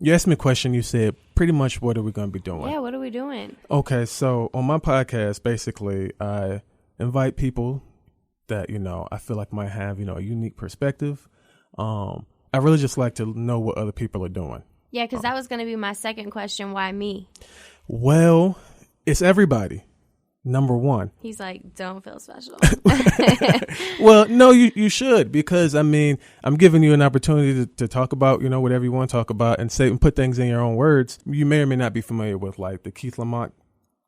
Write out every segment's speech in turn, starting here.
You asked me a question. You said pretty much what are we going to be doing? Yeah, what are we doing? Okay, so on my podcast, basically, I invite people that, I feel like might have, a unique perspective. I really just like to know what other people are doing. Yeah, because that was going to be my second question. Why me? Well, it's everybody. Number one. He's like, don't feel special. Well, no, you should, because I'm giving you an opportunity to talk about, whatever you want to talk about and say and put things in your own words. You may or may not be familiar with like the Keith Lamont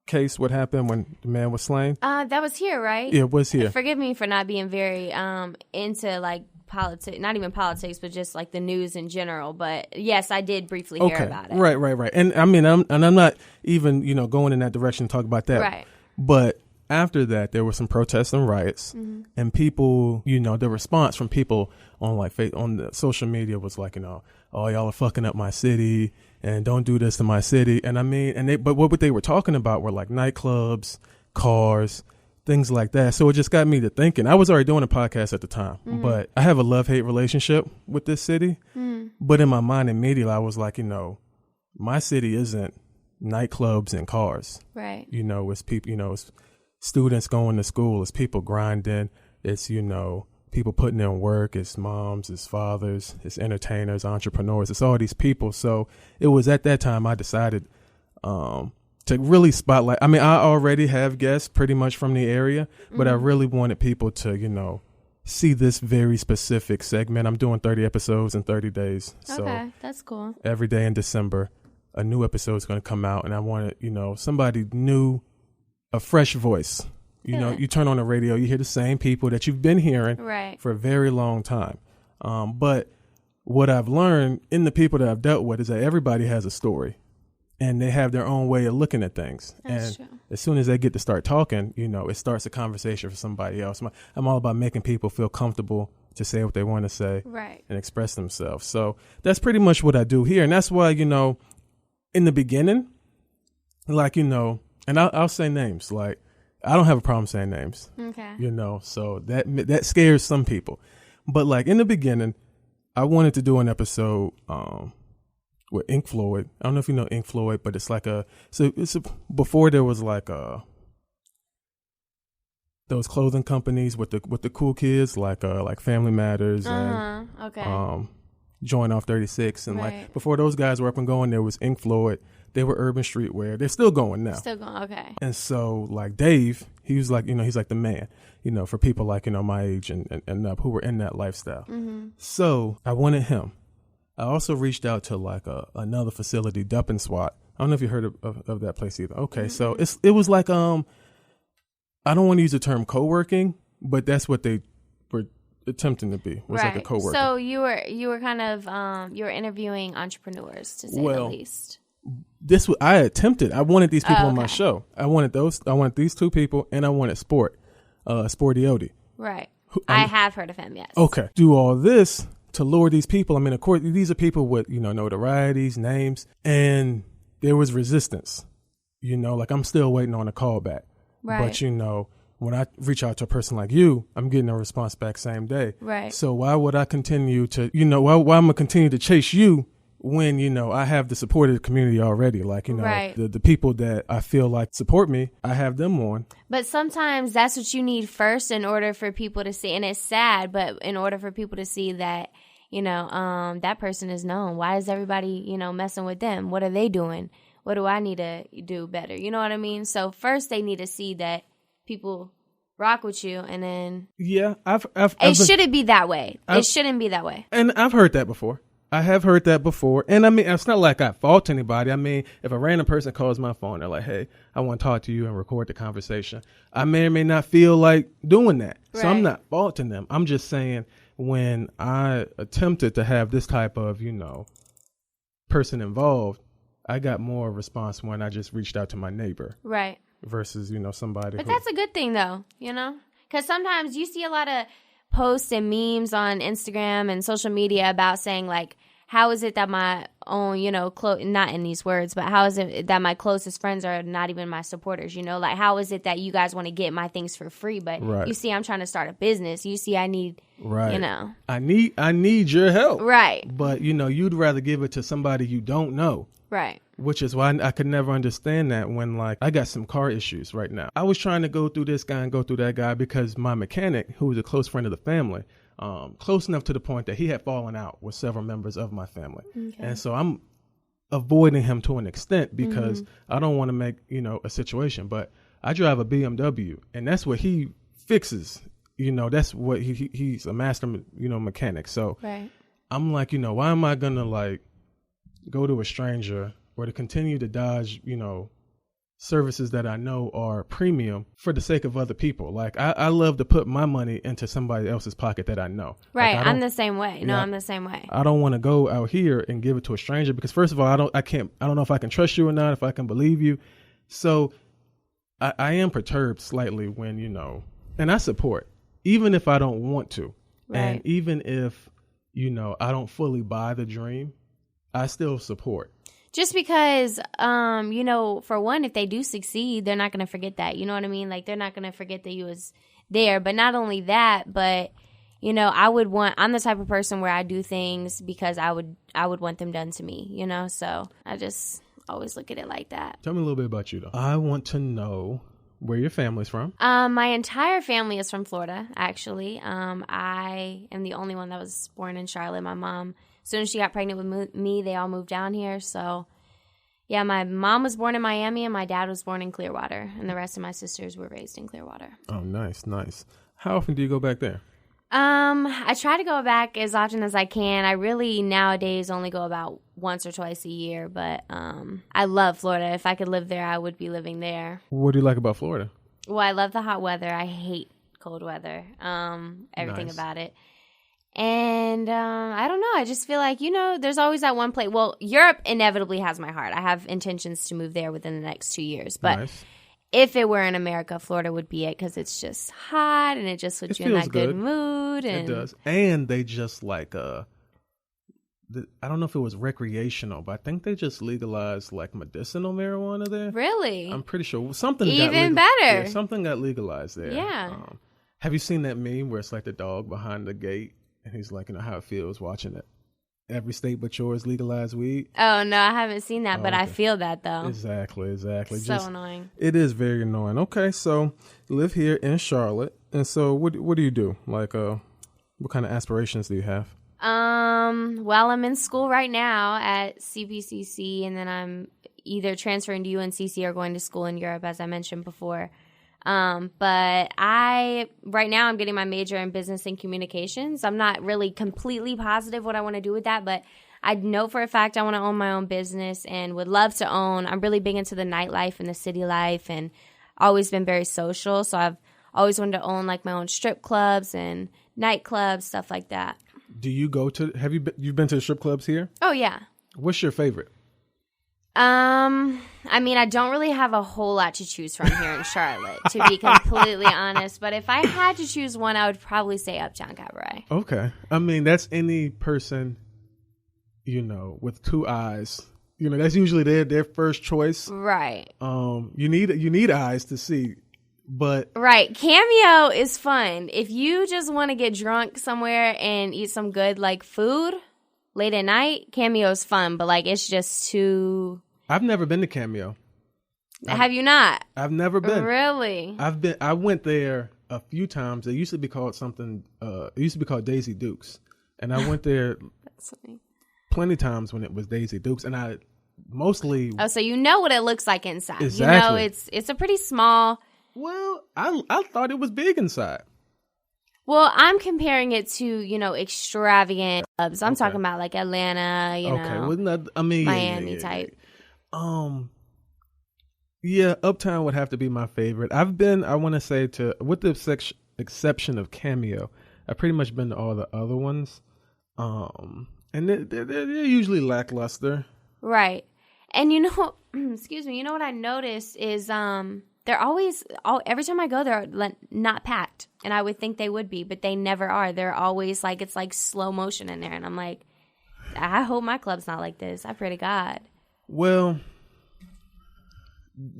case, what happened when the man was slain. That was here, right? Yeah, it was here. Forgive me for not being very into like politics, not even politics, but just like the news in general. But yes, I did briefly hear about it. Right. And I'm not even, going in that direction to talk about that. Right. But after that, there were some protests and riots, and people, the response from people on on the social media was like, oh, y'all are fucking up my city, and don't do this to my city. And but what they were talking about were like nightclubs, cars, things like that. So it just got me to thinking. I was already doing a podcast at the time, but I have a love-hate relationship with this city. But in my mind, immediately, I was like, my city isn't nightclubs and cars. Right. It's people, it's students going to school, it's people grinding, it's, people putting in work, it's moms, it's fathers, it's entertainers, entrepreneurs, it's all these people. So it was at that time I decided to really spotlight. I already have guests pretty much from the area, but I really wanted people to, see this very specific segment. I'm doing 30 episodes in 30 days. Okay, that's cool. Every day in December, a new episode is going to come out, and I wanted, somebody new, a fresh voice. You turn on the radio, you hear the same people that you've been hearing for a very long time. But what I've learned in the people that I've dealt with is that everybody has a story, and they have their own way of looking at things. That's and true. As soon as they get to start talking, it starts a conversation for somebody else. I'm all about making people feel comfortable to say what they want to say and express themselves. So that's pretty much what I do here. And that's why, in the beginning, and I'll say names. Like, I don't have a problem saying names. Okay. So that scares some people. But like in the beginning, I wanted to do an episode with Ink Floyd. I don't know if you know Ink Floyd, but it's like before there was like those clothing companies with the cool kids, like Family Matters and Joint Off 36, and like before those guys were up and going, there was Ink Floyd. They were Urban Streetwear. They're still going now. Still going, okay. And so like Dave, he was like, he's like the man, for people like, my age and up who were in that lifestyle. So I wanted him. I also reached out to like another facility, Dup and Swat. I don't know if you heard of that place either. Okay, so it was like I don't want to use the term co-working, but that's what they were attempting to be. Was like a co-working. So you were kind of you were interviewing entrepreneurs, to say the least. I attempted. I wanted these people on my show. I wanted these two people, and I wanted Sporty Odie. Right. I have heard of him. Yes. Okay. Do all this to lure these people. Of course, these are people with notorieties, names, and there was resistance. Like I'm still waiting on a call back. Right. But when I reach out to a person like you, I'm getting a response back same day. Right. So why would I continue to why I'm gonna continue to chase you when I have the support of the community already? Like the people that I feel like support me, I have them on. But sometimes that's what you need first in order for people to see, and it's sad, but in order for people to see that that person is known. Why is everybody messing with them? What are they doing? What do I need to do better? You know what I mean? So first they need to see that people rock with you, and then it shouldn't be that way. It shouldn't be that way. And I've heard that before. I have heard that before. And it's not like I fault anybody. If a random person calls my phone, they're like, hey, I want to talk to you and record the conversation, I may or may not feel like doing that. Right. So I'm not faulting them. I'm just saying when I attempted to have this type of, person involved, I got more response when I just reached out to my neighbor. Right. Versus, somebody. But that's a good thing, though, because sometimes you see a lot of posts and memes on Instagram and social media about saying, like, how is it that my own, not in these words, but how is it that my closest friends are not even my supporters, Like, how is it that you guys want to get my things for free, but you see I'm trying to start a business. You see I need, I need your help. Right. But, you'd rather give it to somebody you don't know. Right. Which is why I could never understand that when, like, I got some car issues right now. I was trying to go through this guy and go through that guy because my mechanic, who was a close friend of the family, close enough to the point that he had fallen out with several members of my family. Okay. And so I'm avoiding him to an extent because I don't want to make, a situation. But I drive a BMW, and that's what he fixes. That's what he's a master, mechanic. So I'm like, why am I going to, like, go to a stranger or to continue to dodge, services that I know are premium for the sake of other people? Like, I love to put my money into somebody else's pocket that I know. Right. Like, I'm the same way. No, I'm the same way. I don't want to go out here and give it to a stranger because, first of all, I don't know if I can trust you or not, if I can believe you. So I am perturbed slightly when, and I support, even if I don't want to. Right. And even if, I don't fully buy the dream, I still support. Just because, for one, if they do succeed, they're not going to forget that. You know what I mean? Like, they're not going to forget that you was there. But not only that, but, I'm the type of person where I do things because I would want them done to me, So I just always look at it like that. Tell me a little bit about you, though. I want to know where your family's from. My entire family is from Florida, actually. I am the only one that was born in Charlotte. My mom, as soon as she got pregnant with me, they all moved down here. So, yeah, my mom was born in Miami and my dad was born in Clearwater. And the rest of my sisters were raised in Clearwater. Oh, nice. How often do you go back there? I try to go back as often as I can. I really nowadays only go about once or twice a year. But I love Florida. If I could live there, I would be living there. What do you like about Florida? Well, I love the hot weather. I hate cold weather. Everything about it. And I don't know. I just feel like, there's always that one place. Well, Europe inevitably has my heart. I have intentions to move there within the next 2 years. But if it were in America, Florida would be it because it's just hot and it just puts you in that good mood. And it does. And they just like, I don't know if it was recreational, but I think they just legalized like medicinal marijuana there. Really? I'm pretty sure. Something even better. Yeah, something got legalized there. Yeah. Have you seen that meme where it's like the dog behind the gate? And he's like, how it feels watching it. Every state but yours legalize weed. Oh, no, I haven't seen that, but okay. I feel that, though. Exactly. So annoying. It is very annoying. Okay, so you live here in Charlotte. And so what do you do? Like, what kind of aspirations do you have? Well, I'm in school right now at CPCC, and then I'm either transferring to UNCC or going to school in Europe, as I mentioned before. But right now I'm getting my major in business and communications. I'm not really completely positive what I want to do with that, but I know for a fact I want to own my own business and would love to own. I'm really big into the nightlife and the city life and always been very social. So I've always wanted to own like my own strip clubs and nightclubs, stuff like that. Do you you've been to the strip clubs here? Oh, yeah. What's your favorite? I mean, I don't really have a whole lot to choose from here in Charlotte, to be completely honest. But if I had to choose one, I would probably say Uptown Cabaret. Okay. I mean, that's any person, with two eyes. That's usually their first choice. Right. You need eyes to see, but right. Cameo is fun. If you just want to get drunk somewhere and eat some good like food late at night, Cameo is fun. But like, it's just too. I've never been to Cameo. Have you not? I've never been. Really? I went there a few times. It used to be called it used to be called Daisy Dukes. And I went there plenty times when it was Daisy Dukes. And I mostly... Oh, so you know what it looks like inside. Exactly. It's a pretty small... Well, I thought it was big inside. Well, I'm comparing it to, extravagant clubs. I'm talking about like Atlanta, Miami type. Yeah, Uptown would have to be my favorite. I've been, I want to say, with the exception of Cameo, I've pretty much been to all the other ones. And they're usually lackluster. Right. And excuse me, what I noticed is they're always, every time I go, they're not packed. And I would think they would be, but they never are. They're always like, it's like slow motion in there. And I'm like, I hope my club's not like this. I pray to God. Well,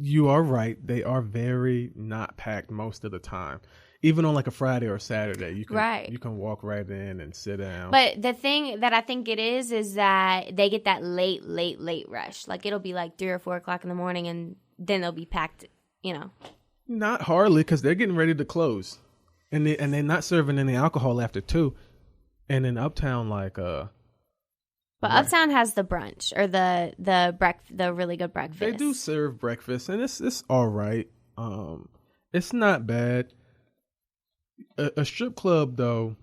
you are right. They are very not packed most of the time. Even on like a Friday or a Saturday, you can walk right in and sit down. But the thing that I think it is that they get that late rush. Like it'll be like 3 or 4 o'clock in the morning, and then they'll be packed. Not hardly, because they're getting ready to close, and they're not serving any alcohol after 2. And in Uptown, but Uptown has the brunch or the really good breakfast. They do serve breakfast, and it's all right. It's not bad. A strip club, though,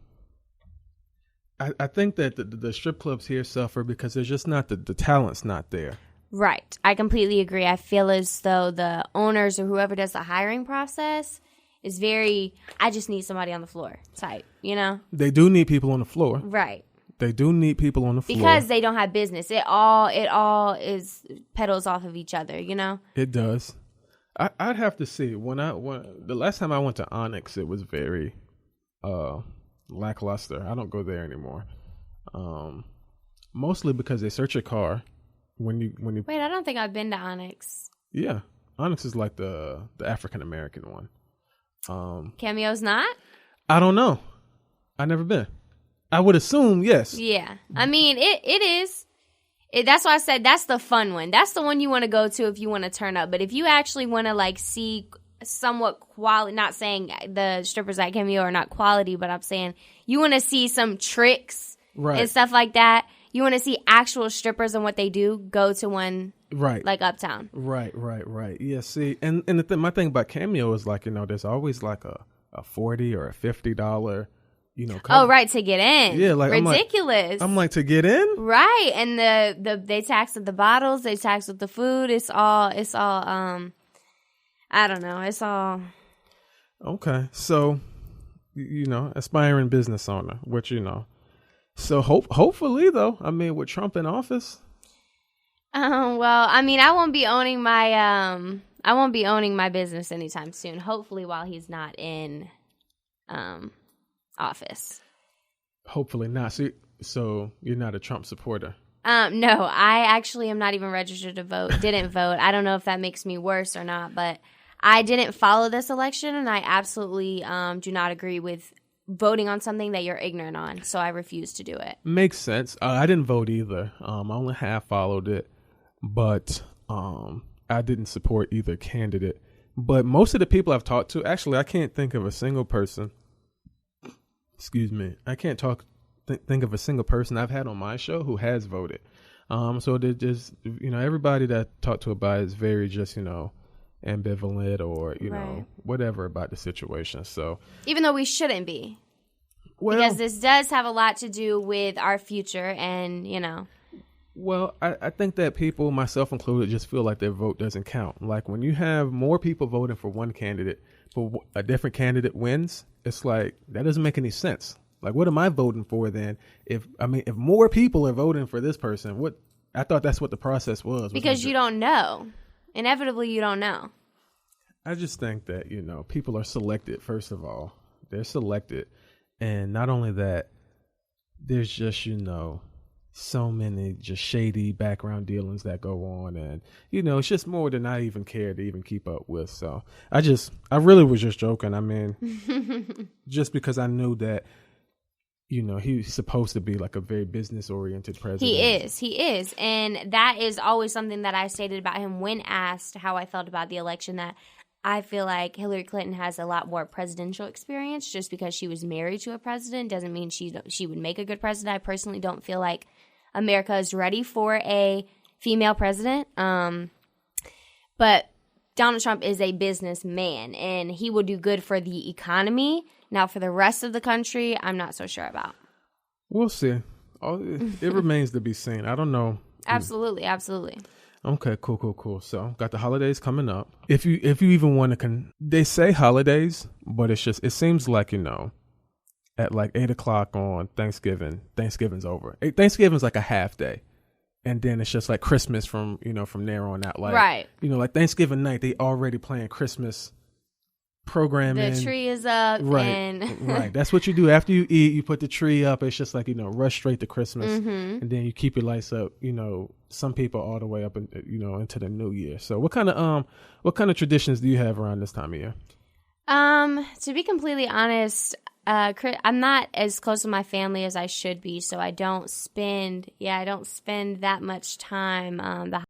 I think that the strip clubs here suffer because there's just not the talent's not there. Right. I completely agree. I feel as though the owners or whoever does the hiring process is very, I just need somebody on the floor type, They do need people on the floor. Right. They do need people on the floor. Because they don't have business. It all is pedals off of each other, It does. I'd have to see. When the last time I went to Onyx, it was very lackluster. I don't go there anymore. Mostly because they search your car when you Wait, I don't think I've been to Onyx. Yeah. Onyx is like the African American one. Cameo's not? I don't know. I've never been. I would assume yes. Yeah. I mean, it is. That's why I said that's the fun one. That's the one you want to go to if you want to turn up. But if you actually want to like see somewhat quality, not saying the strippers at Cameo are not quality, but I'm saying you want to see some tricks and stuff like that. You want to see actual strippers and what they do, go to one like Uptown. Right. Yeah, see, and my thing about Cameo is like, there's always like a $40 or a $50, Oh, right, to get in. Yeah, like ridiculous. I'm like to get in? Right. And they tax with the bottles, they tax with the food. It's all I don't know. It's all okay. So, aspiring business owner, which So hopefully though, I mean, with Trump in office. Well, I mean, I won't be owning my business anytime soon. Hopefully, while he's not in office. Hopefully not. So you're not a Trump supporter. No, I actually am not even registered to vote. Didn't vote. I don't know if that makes me worse or not, but I didn't follow this election, and I absolutely do not agree with voting on something that you're ignorant on, so I refuse to do it. Makes sense. I didn't vote either. I only half followed it, but I didn't support either candidate. But most of the people I've talked to, actually, I can't think of a single person. Excuse me. I can't think of a single person I've had on my show who has voted. So they're just, everybody that I talked to about it is very just, ambivalent or whatever about the situation. So even though we shouldn't be, because this does have a lot to do with our future, and well, I think that people, myself included, just feel like their vote doesn't count. Like when you have more people voting for one candidate, but a different candidate wins, it's like that doesn't make any sense. Like, what am I voting for then? If more people are voting for this person, I thought that's what the process was. Because you don't know. Inevitably, you don't know. I just think that, people are selected, first of all. They're selected. And not only that, there's just, so many just shady background dealings that go on. And, it's just more than I even care to even keep up with. So I really was just joking. I mean, just because I knew that, he's supposed to be like a very business-oriented president. He is. And that is always something that I stated about him when asked how I felt about the election, that I feel like Hillary Clinton has a lot more presidential experience. Just because she was married to a president doesn't mean she would make a good president. I personally don't feel like America is ready for a female president. But Donald Trump is a businessman, and he will do good for the economy. Now, for the rest of the country, I'm not so sure about. We'll see. It remains to be seen. I don't know. Absolutely. Okay, cool. So, got the holidays coming up. If you even want to, they say holidays, but it seems like, at like 8 o'clock on Thanksgiving's over. Thanksgiving's like a half day. And then it's just like Christmas from there on out. Like, right. Like Thanksgiving night, they already playing Christmas programming. The tree is up. Right. And Right. That's what you do. After you eat, you put the tree up. It's just like, rush straight to Christmas. And then you keep your lights up, some people all the way up, into the new year. So what kind of traditions do you have around this time of year? To be completely honest, I'm not as close to my family as I should be, so I don't spend that much time, the